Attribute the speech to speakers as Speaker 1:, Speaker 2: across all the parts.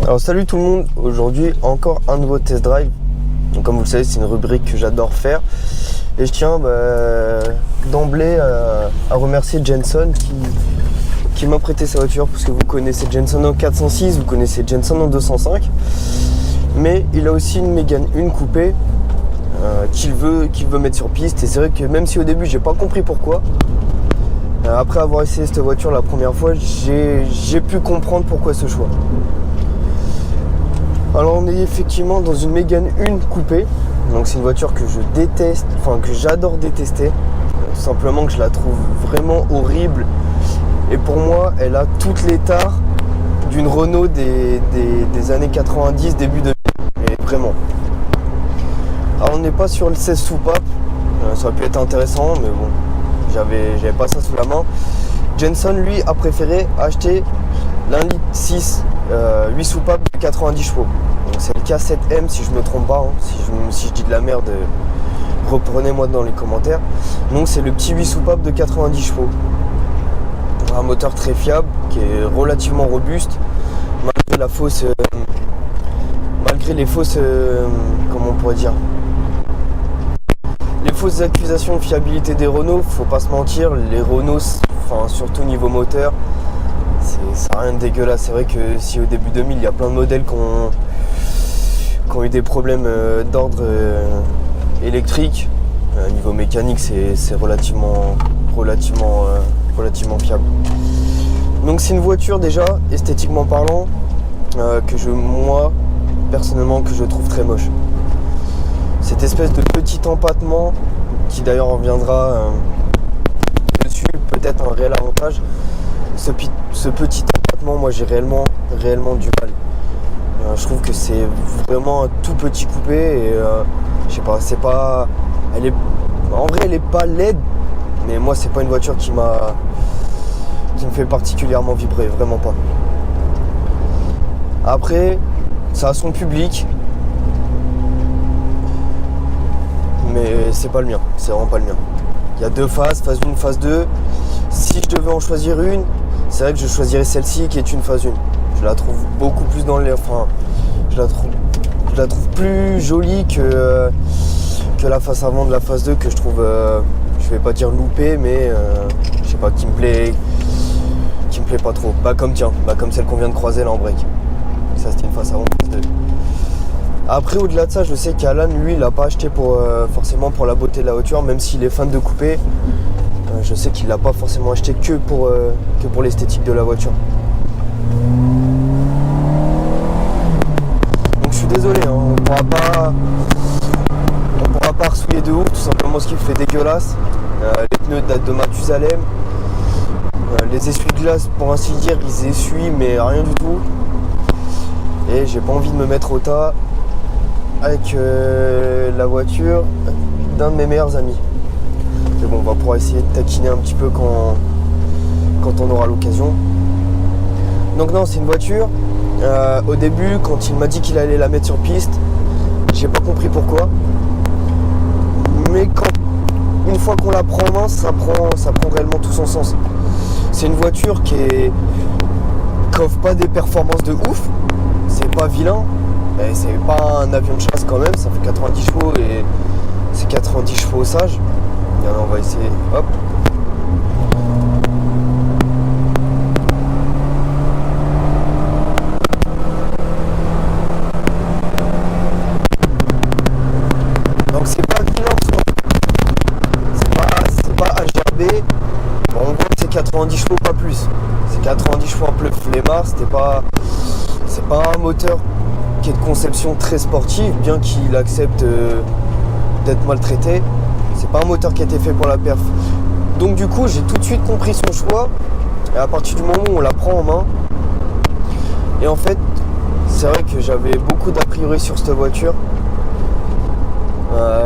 Speaker 1: Alors salut tout le monde, aujourd'hui encore un nouveau test drive. Donc, comme vous le savez, c'est une rubrique que j'adore faire. Et je tiens d'emblée à remercier Jenson qui m'a prêté sa voiture, parce que vous connaissez Jenson en 406, vous connaissez Jenson en 205. Mais il a aussi une Mégane 1 coupée qu'il veut mettre sur piste. Et c'est vrai que même si au début j'ai pas compris pourquoi, après avoir essayé cette voiture la première fois, j'ai pu comprendre pourquoi ce choix. Alors on est effectivement dans une Mégane 1 coupée. Donc c'est une voiture que je déteste, enfin que j'adore détester. Tout simplement que je la trouve vraiment horrible. Et pour moi, elle a toutes les tares d'une Renault des années 90, début 2000. Mais vraiment. Alors on n'est pas sur le 16 soupape. Ça aurait pu être intéressant, mais bon, j'avais pas ça sous la main. Jenson, lui, a préféré acheter l'1,6 litre 8 soupapes de 90 chevaux. Donc c'est le K7M si je me trompe pas, hein. Si je dis de la merde, reprenez-moi dans les commentaires. Donc c'est le petit 8 soupapes de 90 chevaux. Un moteur très fiable, qui est relativement robuste, malgré les fausses, comment on pourrait dire, les fausses accusations de fiabilité des Renault. Faut pas se mentir, les Renault, enfin surtout niveau moteur, ça n'a rien de dégueulasse. C'est vrai que si au début 2000 il y a plein de modèles qui ont eu des problèmes d'ordre électrique, niveau mécanique c'est relativement fiable. Donc c'est une voiture déjà esthétiquement parlant moi personnellement que je trouve très moche. Cette espèce de petit empattement qui d'ailleurs en reviendra dessus, peut-être un réel avantage. Ce petit empattement, moi j'ai réellement du mal. Je trouve que c'est vraiment un tout petit coupé et je sais pas, en vrai elle est pas laide, mais moi c'est pas une voiture qui me fait particulièrement vibrer, vraiment pas. Après, ça a son public, mais c'est pas le mien, c'est vraiment pas le mien. Il y a deux phases, phase 1, phase 2. Si je devais en choisir une, c'est vrai que je choisirais celle-ci qui est une phase 1. Je la trouve beaucoup plus je la trouve plus jolie que la face avant de la phase 2 que je trouve, je vais pas dire loupée, mais je sais pas, qui me plaît pas trop. Comme celle qu'on vient de croiser là en break. Ça c'était une face avant, phase 2. Après, au-delà de ça, je sais qu'Alan, lui, il l'a pas acheté forcément pour la beauté de la voiture, même s'il est fan de coupé. Je sais qu'il l'a pas forcément acheté que pour l'esthétique de la voiture. Donc je suis désolé, hein, on pourra pas ressouiller de ouf, tout simplement ce qui fait dégueulasse. Les pneus datent de Mathusalem. Les essuie-glaces, pour ainsi dire, ils essuient, mais rien du tout. Et j'ai pas envie de me mettre au tas avec la voiture d'un de mes meilleurs amis. Mais bon, on va pouvoir essayer de taquiner un petit peu quand on aura l'occasion. Donc non, c'est une voiture. Au début, quand il m'a dit qu'il allait la mettre sur piste, j'ai pas compris pourquoi. Mais une fois qu'on la prend en main, ça prend réellement tout son sens. C'est une voiture qui offre pas des performances de ouf. C'est pas vilain. Et c'est pas un avion de chasse quand même, ça fait 90 chevaux et c'est 90 chevaux sage. Et alors on va essayer, hop. Donc c'est pas vilain, c'est pas HRB. Bon, on voit que c'est 90 chevaux, pas plus. C'est 90 chevaux un peu flemmard, c'est pas un moteur qui est de conception très sportive, bien qu'il accepte d'être maltraité. C'est pas un moteur qui a été fait pour la perf. Donc du coup j'ai tout de suite compris son choix. Et à partir du moment où on la prend en main, et en fait c'est vrai que j'avais beaucoup d'a priori sur cette voiture.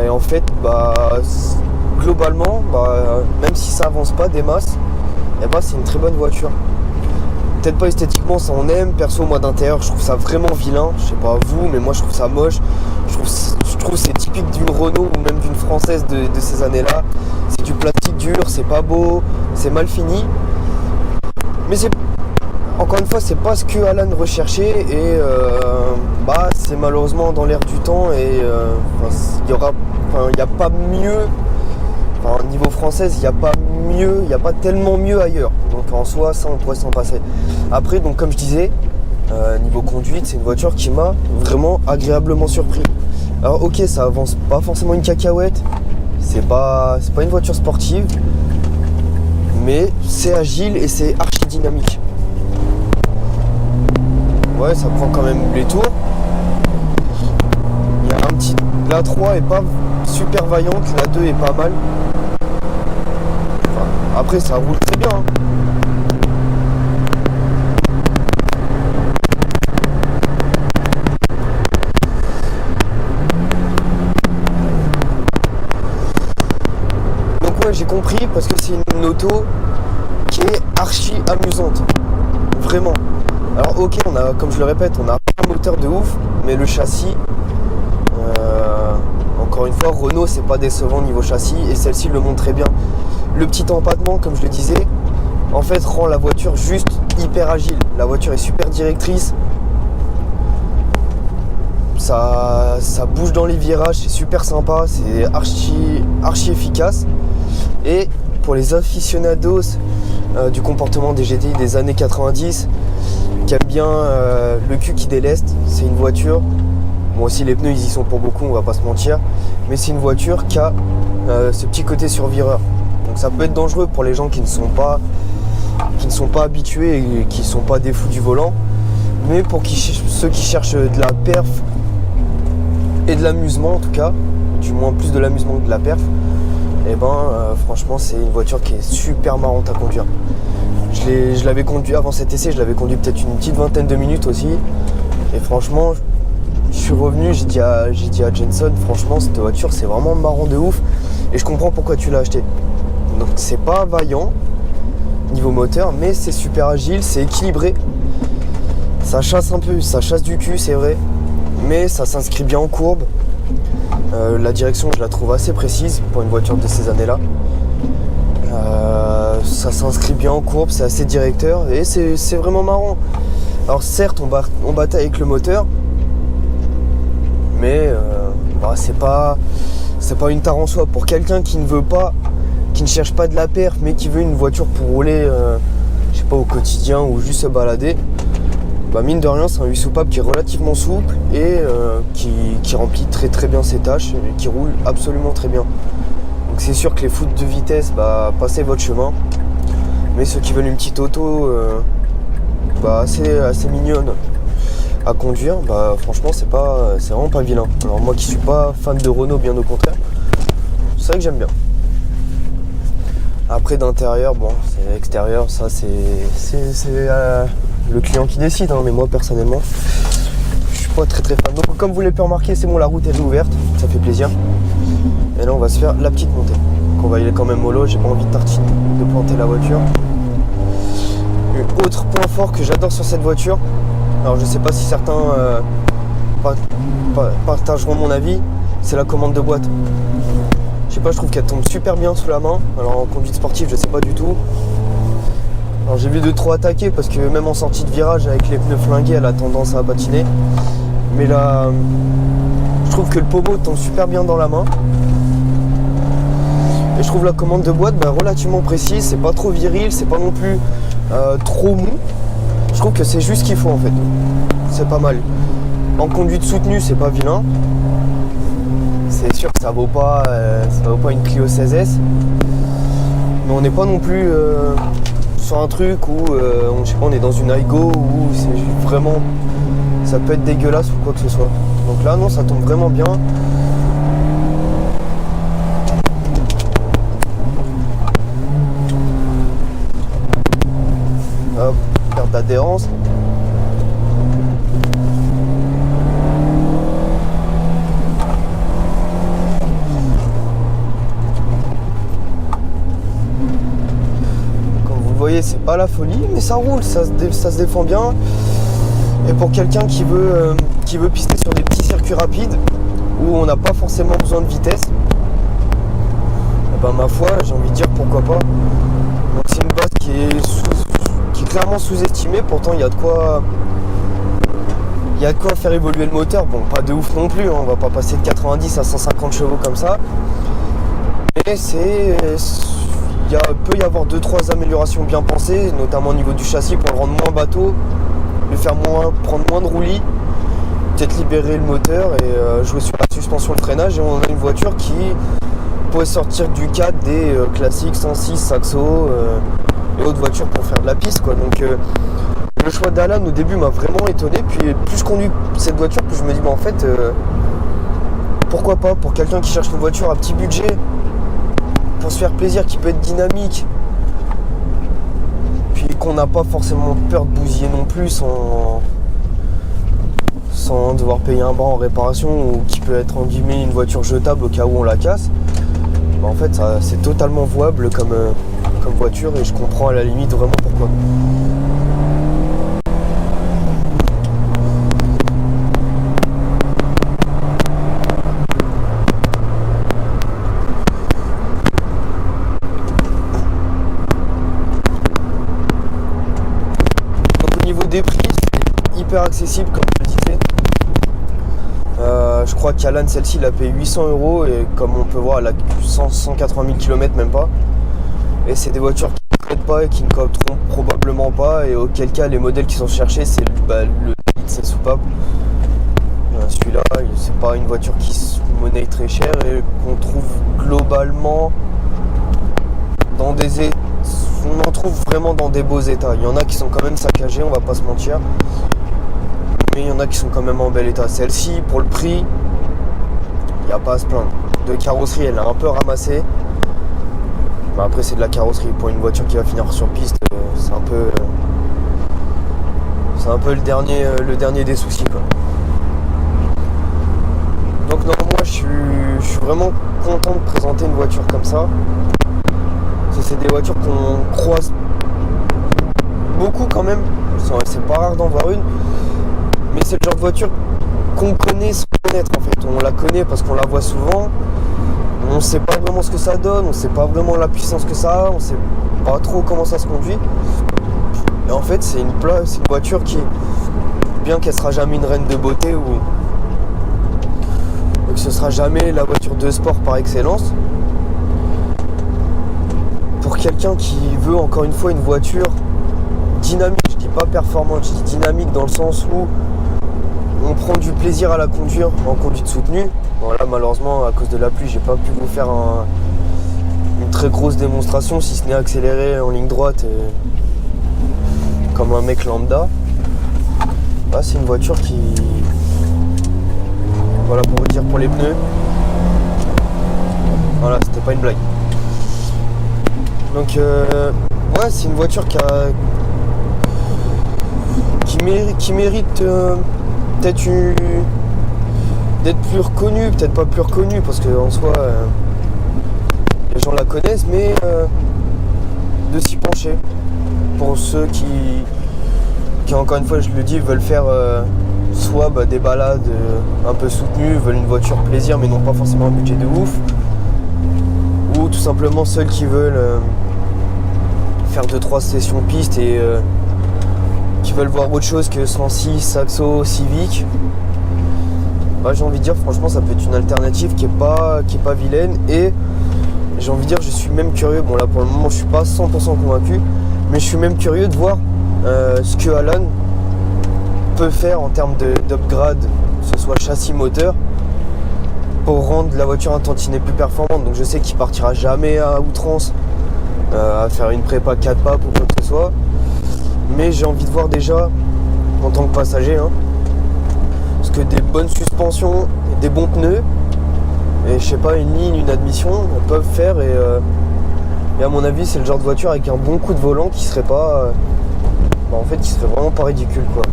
Speaker 1: Et en fait globalement même si ça avance pas des masses, c'est une très bonne voiture. Peut-être pas esthétiquement, ça on aime. Perso, moi d'intérieur, je trouve ça vraiment vilain. Je sais pas vous, mais moi je trouve ça moche. Je trouve c'est typique d'une Renault ou même d'une française de ces années-là. C'est du plastique dur, c'est pas beau, c'est mal fini. Mais c'est Encore une fois, c'est pas ce que Alan recherchait et c'est malheureusement dans l'air du temps et il n'y a pas mieux. Enfin, niveau française, il n'y a pas mieux, il n'y a pas tellement mieux ailleurs. Donc en soi, ça on pourrait s'en passer. Après, donc comme je disais, niveau conduite, c'est une voiture qui m'a vraiment agréablement surpris. Alors ok, ça avance pas forcément une cacahuète, c'est pas une voiture sportive, mais c'est agile et c'est archi dynamique. Ouais, ça prend quand même les tours. Il y a un petit. La 3 est pas super vaillante, la 2 est pas mal. Enfin, après, ça roule très bien. Hein. Donc, ouais, j'ai compris parce que c'est une auto qui est archi amusante. Vraiment. Alors ok, comme je le répète, on a un moteur de ouf, mais le châssis, encore une fois, Renault c'est pas décevant niveau châssis et celle-ci le montre très bien. Le petit empattement, comme je le disais, en fait rend la voiture juste hyper agile. La voiture est super directrice, ça bouge dans les virages, c'est super sympa, c'est archi efficace. Et pour les aficionados du comportement des GTI des années 90, qui aime bien le cul qui déleste, c'est une voiture, bon aussi les pneus ils y sont pour beaucoup, on va pas se mentir, mais c'est une voiture qui a ce petit côté survireur. Donc ça peut être dangereux pour les gens qui ne sont pas habitués et qui ne sont pas des fous du volant, mais pour ceux qui cherchent de la perf et de l'amusement en tout cas, du moins plus de l'amusement que de la perf, et franchement c'est une voiture qui est super marrante à conduire. Je l'avais conduit avant cet essai, je l'avais conduit peut-être une petite vingtaine de minutes aussi. Et franchement, je suis revenu, j'ai dit à Jenson, franchement cette voiture c'est vraiment marrant de ouf. Et je comprends pourquoi tu l'as acheté. Donc c'est pas vaillant niveau moteur, mais c'est super agile, c'est équilibré. Ça chasse un peu, ça chasse du cul, c'est vrai. Mais ça s'inscrit bien en courbe. La direction je la trouve assez précise pour une voiture de ces années-là. Ça s'inscrit bien en courbe, c'est assez directeur et c'est vraiment marrant. Alors certes on bataille avec le moteur, mais c'est pas une tare en soi. Pour quelqu'un qui ne cherche pas de la perf mais qui veut une voiture pour rouler je sais pas, au quotidien ou juste se balader, mine de rien c'est un 8 soupape qui est relativement souple et qui remplit très très bien ses tâches et qui roule absolument très bien. Donc c'est sûr que les foot de vitesse, passez votre chemin. Mais ceux qui veulent une petite auto assez mignonne à conduire, franchement c'est vraiment pas vilain. Alors moi qui suis pas fan de Renault, bien au contraire, c'est vrai que j'aime bien. Après d'intérieur, c'est l'extérieur, ça c'est le client qui décide, hein, mais moi personnellement je suis pas très très fan. Donc comme vous l'avez pu remarquer, c'est bon, la route elle est ouverte, ça fait plaisir. Et là on va se faire la petite montée. Donc on va y aller quand même mollo, j'ai pas envie de planter la voiture. Autre point fort que j'adore sur cette voiture, alors je sais pas si certains partageront mon avis, c'est la commande de boîte. Je sais pas, je trouve qu'elle tombe super bien sous la main. Alors en conduite sportive je sais pas du tout. Alors j'ai vu de trop attaquer parce que même en sortie de virage avec les pneus flingués elle a tendance à patiner. Mais là je trouve que le pommeau tombe super bien dans la main. Et je trouve la commande de boîte relativement précise, c'est pas trop viril, c'est pas non plus trop mou. Je trouve que c'est juste ce qu'il faut en fait. C'est pas mal. En conduite soutenue, c'est pas vilain. C'est sûr que ça vaut pas une Clio 16S. Mais on n'est pas non plus sur un truc où on est dans une Aygo où c'est vraiment, ça peut être dégueulasse ou quoi que ce soit. Donc là non, ça tombe vraiment bien. Hop, perte d'adhérence. Comme vous le voyez, c'est pas la folie, mais ça roule, ça se défend bien. Et pour quelqu'un qui veut pister sur des petits circuits rapides où on n'a pas forcément besoin de vitesse, ma foi, j'ai envie de dire pourquoi pas. Donc c'est une base qui est clairement sous-estimé. Pourtant il y a de quoi faire évoluer le moteur. Bon, pas de ouf non plus, hein. On va pas passer de 90 à 150 chevaux comme ça. Mais peut y avoir 2-3 améliorations bien pensées, notamment au niveau du châssis pour le rendre moins bateau, le faire prendre moins de roulis, peut-être libérer le moteur et jouer sur la suspension, le freinage. Et on a une voiture qui pourrait sortir du cadre des classiques 106, Saxo et autres voitures pour faire de la piste, quoi. Donc le choix d'Alan au début m'a vraiment étonné. Puis plus je conduis cette voiture, plus je me dis en fait pourquoi pas, pour quelqu'un qui cherche une voiture à petit budget, pour se faire plaisir, qui peut être dynamique, puis qu'on n'a pas forcément peur de bousiller non plus sans devoir payer un bras en réparation, ou qui peut être en guillemets une voiture jetable au cas où on la casse. En fait c'est totalement jouable comme voiture, et je comprends à la limite vraiment pourquoi. Des prix, c'est hyper accessible comme je le disais. Je crois qu'Alan, celle-ci, il a payé 800 €, et comme on peut voir, elle a 180 000 km, même pas. Et c'est des voitures qui ne cotent pas et qui ne coteront probablement pas, et auquel cas les modèles qui sont cherchés, c'est le c'est soupape. Celui-là, c'est pas une voiture qui se monnaie très cher et qu'on trouve globalement dans des états. On en trouve vraiment dans des beaux états. Il y en a qui sont quand même saccagés, on va pas se mentir. Mais il y en a qui sont quand même en bel état. Celle-ci, pour le prix, il n'y a pas à se plaindre. De carrosserie, elle est un peu ramassée. Mais après, c'est de la carrosserie. Pour une voiture qui va finir sur piste, c'est un peu le dernier des soucis, quoi. Donc non, moi je suis vraiment content de présenter une voiture comme ça. C'est des voitures qu'on croise beaucoup quand même, c'est pas rare d'en voir une, mais c'est le genre de voiture qu'on connaît sans connaître en fait. On la connaît parce qu'on la voit souvent, on sait pas vraiment ce que ça donne, on sait pas vraiment la puissance que ça a, on sait pas trop comment ça se conduit. Et en fait c'est une voiture qui, bien qu'elle sera jamais une reine de beauté ou que ce sera jamais la voiture de sport par excellence, pour quelqu'un qui veut encore une fois une voiture dynamique, je dis pas performante, je dis dynamique dans le sens où on prend du plaisir à la conduire en conduite soutenue. Bon là malheureusement à cause de la pluie j'ai pas pu vous faire une très grosse démonstration, si ce n'est accélérer en ligne droite comme un mec lambda. Là c'est une voiture qui, voilà, pour vous dire, pour les pneus, voilà, c'était pas une blague. Donc ouais, c'est une voiture qui mérite peut-être d'être plus reconnue, peut-être pas plus reconnue parce qu'en soi les gens la connaissent, mais de s'y pencher pour ceux qui encore une fois je le dis veulent faire soit des balades un peu soutenues, veulent une voiture plaisir mais n'ont pas forcément un budget de ouf, ou tout simplement ceux qui veulent faire 2-3 sessions piste et qui veulent voir autre chose que 106, Saxo, Civic. Bah, j'ai envie de dire franchement ça peut être une alternative qui est pas vilaine, et j'ai envie de dire je suis même curieux, bon là pour le moment je suis pas 100% convaincu, mais je suis même curieux de voir ce que Alan peut faire en termes d'upgrade, que ce soit châssis, moteur, pour rendre la voiture un tantinet plus performante. Donc je sais qu'il partira jamais à outrance à faire une prépa 4 papes ou quoi que ce soit, mais j'ai envie de voir déjà en tant que passager parce que des bonnes suspensions, des bons pneus et je sais pas, une ligne, une admission peuvent faire, et à mon avis c'est le genre de voiture avec un bon coup de volant qui serait pas en fait qui serait vraiment pas ridicule quoi.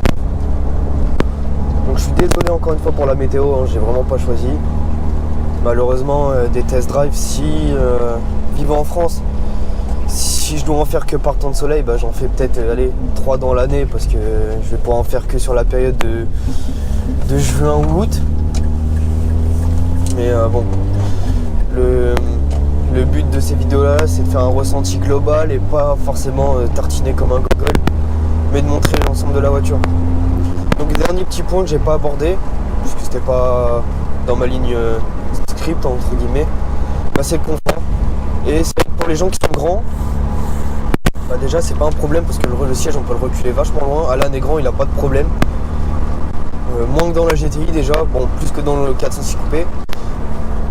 Speaker 1: Donc je suis désolé encore une fois pour la météo, j'ai vraiment pas choisi. Malheureusement des test drive, vivant en France, si je dois en faire que par temps de soleil, j'en fais peut-être 3 dans l'année, parce que je vais pas en faire que sur la période de juin ou août. Mais bon, le but de ces vidéos là c'est de faire un ressenti global et pas forcément tartiner comme un gogol. mais de montrer l'ensemble de la voiture. Donc dernier petit point que j'ai pas abordé, puisque c'était pas dans ma ligne script entre guillemets, bah, c'est le confort. Et c'est pour les gens qui sont grands, bah déjà c'est pas un problème parce que le siège on peut le reculer vachement loin. Alan est grand, il a pas de problème. Moins que dans la GTI déjà, bon plus que dans le 406 coupé.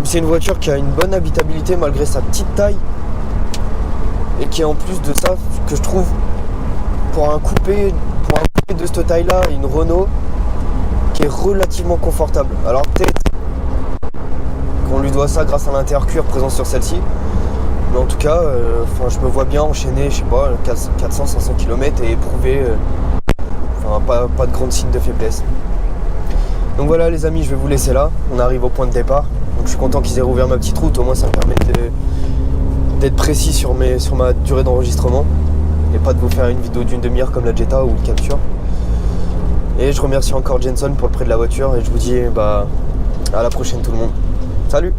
Speaker 1: C'est une voiture qui a une bonne habitabilité malgré sa petite taille. Et qui est en plus de ça que je trouve pour un coupé de cette taille là, une Renault qui est relativement confortable. Alors peut-être qu'on lui doit ça grâce à l'intérieur cuir présent sur celle-ci. Mais en tout cas, je me vois bien enchaîner, je sais pas, 400-500 km et éprouver pas de grands signes de faiblesse. Donc voilà les amis, je vais vous laisser là. On arrive au point de départ. Donc je suis content qu'ils aient rouvert ma petite route, au moins ça me permet d'être précis sur ma durée d'enregistrement. Et pas de vous faire une vidéo d'une demi-heure comme la Jetta ou le Capture. Et je remercie encore Jenson pour le prêt de la voiture et je vous dis à la prochaine tout le monde. Salut!